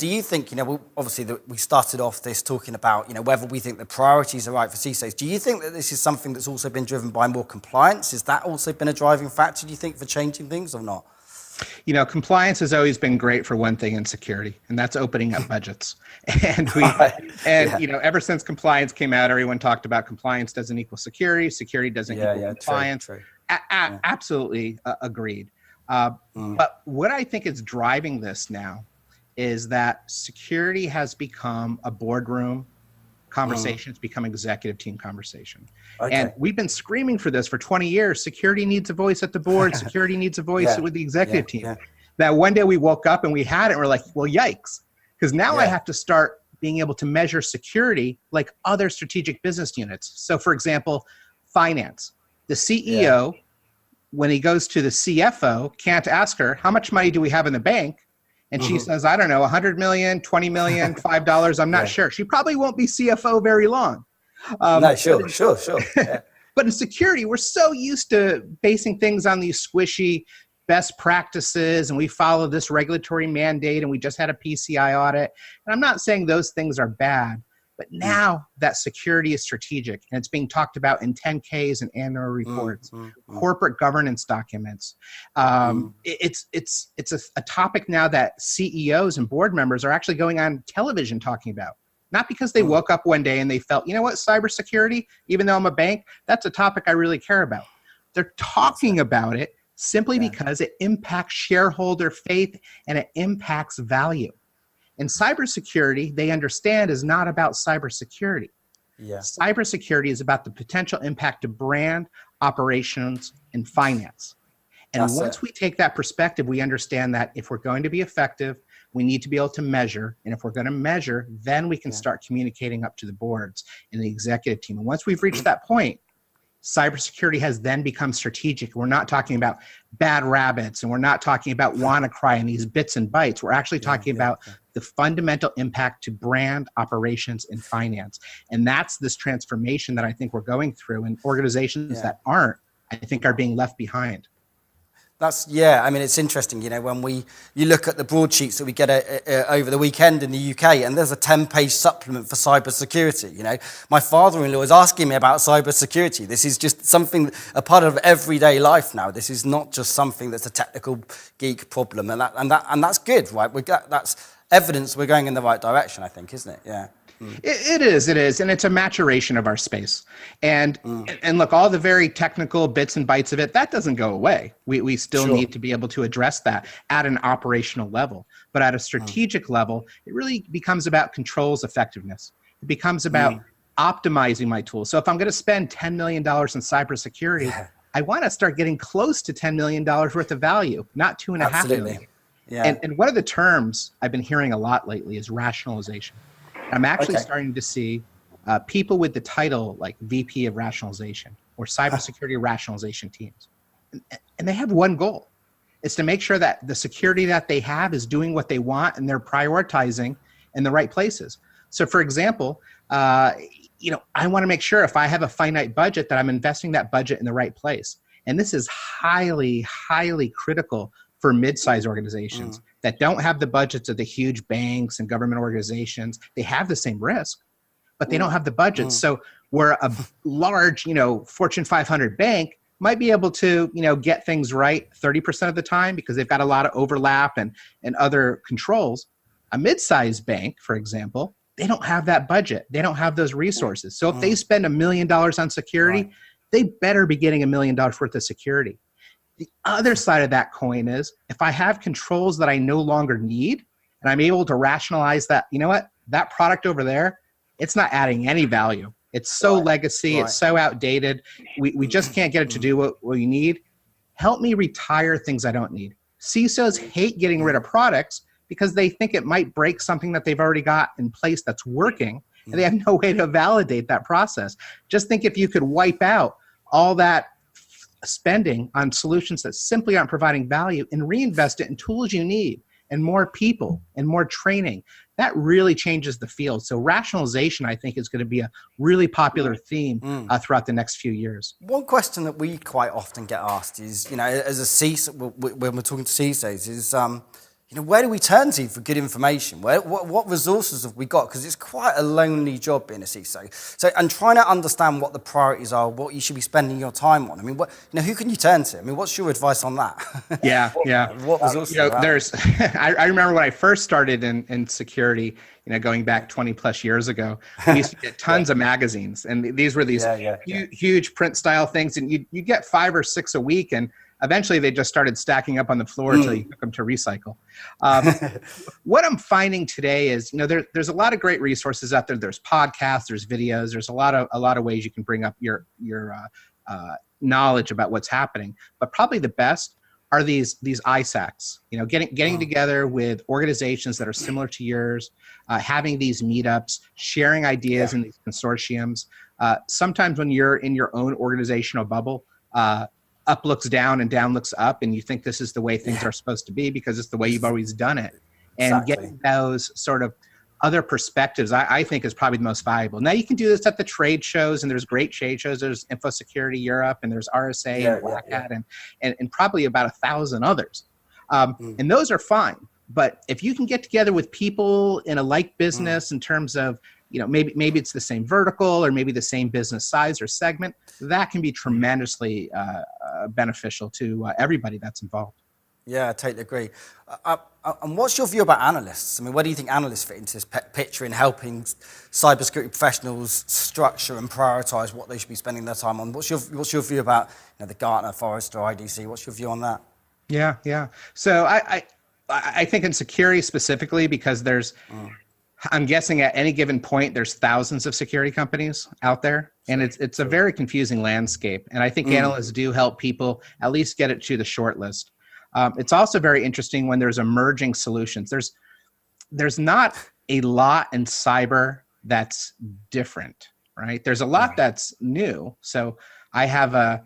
do you think, obviously we started off this talking about, whether we think the priorities are right for CISOs. Do you think that this is something that's also been driven by more compliance? Has that also been a driving factor, do you think, for changing things or not? Compliance has always been great for one thing in security, and that's opening up budgets. And ever since compliance came out, everyone talked about compliance doesn't equal security. Security doesn't equal compliance. True. Absolutely agreed. But what I think is driving this now is that security has become a boardroom conversation. It's become executive team conversation. Okay. And we've been screaming for this for 20 years. Security needs a voice at the board. Security needs a voice with the executive team. Yeah. That one day we woke up and we had it and we're like, well, yikes. Because now I have to start being able to measure security like other strategic business units. So for example, finance. The CEO, when he goes to the CFO, can't ask her, how much money do we have in the bank? And she says, I don't know, 100 million, 20 million, $5, I'm not sure. She probably won't be CFO very long. No, sure. Yeah. But in security, we're so used to basing things on these squishy best practices, and we follow this regulatory mandate, and we just had a PCI audit. And I'm not saying those things are bad, but now that security is strategic, and it's being talked about in 10Ks and annual reports, corporate governance documents. It's a topic now that CEOs and board members are actually going on television talking about. Not because they woke up one day and they felt, you know what, cybersecurity, even though I'm a bank, that's a topic I really care about. They're talking about it simply because it impacts shareholder faith and it impacts value. And cybersecurity, they understand, is not about cybersecurity. Yeah. Cybersecurity is about the potential impact to brand, operations, and finance. And once we take that perspective, we understand that if we're going to be effective, we need to be able to measure. And if we're going to measure, then we can start communicating up to the boards and the executive team. And once we've reached that point, cybersecurity has then become strategic. We're not talking about bad rabbits, and we're not talking about WannaCry and these bits and bytes. We're actually talking about the fundamental impact to brand, operations, and finance. And that's this transformation that I think we're going through, and organizations that aren't, I think, are being left behind. It's interesting, when you look at the broadsheets that we get over the weekend in the UK, and there's a 10-page supplement for cybersecurity. My father-in-law is asking me about cybersecurity. This is just something, a part of everyday life now. This is not just something that's a technical geek problem, and that's good, right? That's evidence we're going in the right direction, I think, isn't it? Yeah. It is, and it's a maturation of our space. And look, all the very technical bits and bytes of it, that doesn't go away. We still need to be able to address that at an operational level. But at a strategic level, it really becomes about controls effectiveness. It becomes about optimizing my tools. So if I'm going to spend $10 million in cybersecurity, I want to start getting close to $10 million worth of value, not $2.5 million. Yeah. And one of the terms I've been hearing a lot lately is rationalization. I'm actually starting to see people with the title like VP of Rationalization or Cybersecurity Rationalization teams. And they have one goal. It's to make sure that the security that they have is doing what they want and they're prioritizing in the right places. So for example, I want to make sure if I have a finite budget that I'm investing that budget in the right place. And this is highly, highly critical for mid-sized organizations that don't have the budgets of the huge banks and government organizations. They have the same risk, but they don't have the budgets. So where a large, Fortune 500 bank might be able to, get things right 30% of the time because they've got a lot of overlap and other controls. A mid-sized bank, for example, they don't have that budget. They don't have those resources. So if they spend $1 million on security, they better be getting $1 million worth of security. The other side of that coin is if I have controls that I no longer need and I'm able to rationalize that, that product over there, it's not adding any value. It's so legacy. It's so outdated. We just can't get it to do what we need. Help me retire things I don't need. CISOs hate getting rid of products because they think it might break something that they've already got in place that's working, and they have no way to validate that process. Just think if you could wipe out all that spending on solutions that simply aren't providing value and reinvest it in tools you need and more people and more training. That really changes the field. So rationalization, I think, is going to be a really popular theme throughout the next few years. One question that we quite often get asked is, as a CISO, when we're talking to CISOs, is, where do we turn to for good information? What resources have we got? Because it's quite a lonely job being a CISO. So, and trying to understand what the priorities are, what you should be spending your time on. I mean, who can you turn to? I mean, what's your advice on that? Yeah. What resources? There's. I remember when I first started in security. Going back 20 plus years ago, we used to get tons of magazines, and these were these huge print style things, and you get 5 or 6 a week, and eventually they just started stacking up on the floor until you took them to recycle. What I'm finding today is, there's a lot of great resources out there. There's podcasts, there's videos, there's a lot of ways you can bring up your knowledge about what's happening. But probably the best are these ISACs, getting together with organizations that are similar to yours, having these meetups, sharing ideas in these consortiums. Sometimes when you're in your own organizational bubble, up looks down and down looks up, and you think this is the way things are supposed to be because it's the way you've always done it. And getting those sort of other perspectives, I think, is probably the most valuable. Now, you can do this at the trade shows, and there's great trade shows. There's Info Security Europe, and there's RSA and Black Hat, and probably about 1,000 others. And those are fine. But if you can get together with people in a like business in terms of, maybe it's the same vertical or maybe the same business size or segment, that can be tremendously beneficial to everybody that's involved. Yeah, I totally agree. And what's your view about analysts? I mean, where do you think analysts fit into this picture in helping cybersecurity professionals structure and prioritize what they should be spending their time on? What's your view about the Gartner, Forrester, IDC? What's your view on that? Yeah. So I think in security specifically, because I'm guessing at any given point, there's thousands of security companies out there, and it's a very confusing landscape. And I think analysts do help people at least get it to the short list. It's also very interesting when there's emerging solutions. There's not a lot in cyber that's different, right? There's a lot that's new. So I have a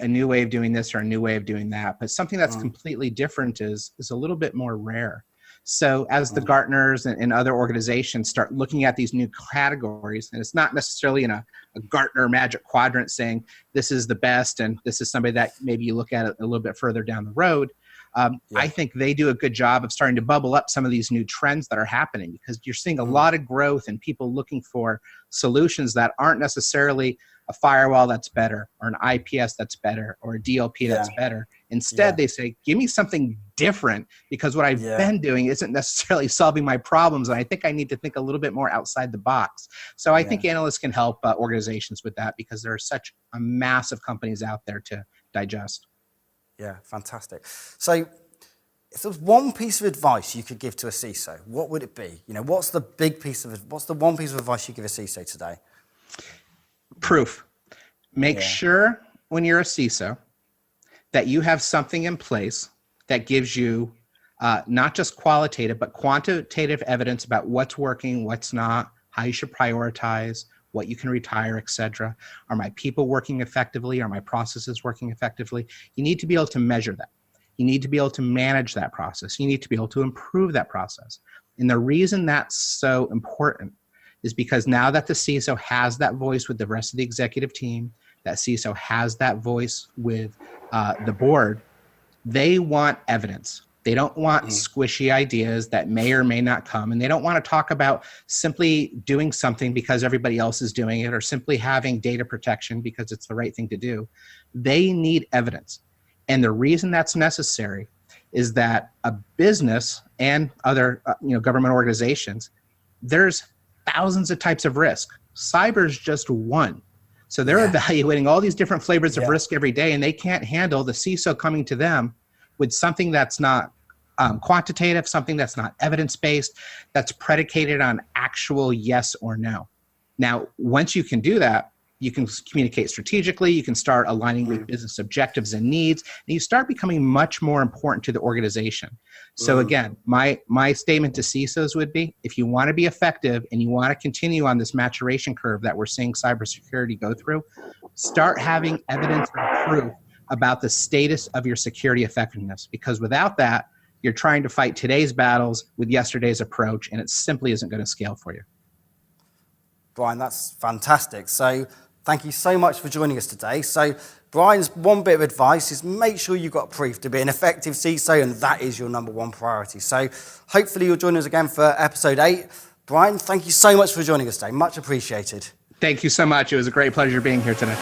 new way of doing this or a new way of doing that, but something that's completely different is a little bit more rare. So as the Gartners and other organizations start looking at these new categories, and it's not necessarily in a Gartner magic quadrant saying this is the best and this is somebody that maybe you look at it a little bit further down the road, I think they do a good job of starting to bubble up some of these new trends that are happening, because you're seeing a lot of growth and people looking for solutions that aren't necessarily a firewall that's better or an IPS that's better or a DLP that's better. Instead, they say, give me something different, because what I've been doing isn't necessarily solving my problems. And I think I need to think a little bit more outside the box. So I think analysts can help organizations with that, because there are such a massive companies out there to digest. Yeah, fantastic. So if there was one piece of advice you could give to a CISO, what would it be? What's the one piece of advice you give a CISO today? Proof. Make sure when you're a CISO that you have something in place that gives you not just qualitative, but quantitative evidence about what's working, what's not, how you should prioritize, what you can retire, etc. Are my people working effectively? Are my processes working effectively? You need to be able to measure that. You need to be able to manage that process. You need to be able to improve that process. And the reason that's so important is because now that the CISO has that voice with the rest of the executive team, that CISO has that voice with the board, they want evidence. They don't want squishy ideas that may or may not come. And they don't want to talk about simply doing something because everybody else is doing it, or simply having data protection because it's the right thing to do. They need evidence. And the reason that's necessary is that a business and other government organizations, there's thousands of types of risk. Cyber is just one. So they're evaluating all these different flavors of risk every day, and they can't handle the CISO coming to them with something that's not quantitative, something that's not evidence-based, that's predicated on actual yes or no. Now, once you can do that, you can communicate strategically, you can start aligning with business objectives and needs, and you start becoming much more important to the organization. So again, my statement to CISOs would be, if you want to be effective and you want to continue on this maturation curve that we're seeing cybersecurity go through, start having evidence and proof about the status of your security effectiveness, because without that, you're trying to fight today's battles with yesterday's approach, and it simply isn't going to scale for you. Brian, that's fantastic. So Thank you so much for joining us today. So Brian's one bit of advice is make sure you've got proof to be an effective CISO, and that is your number one priority. So hopefully you'll join us again for episode 8. Brian, thank you so much for joining us today. Much appreciated. Thank you so much. It was a great pleasure being here today.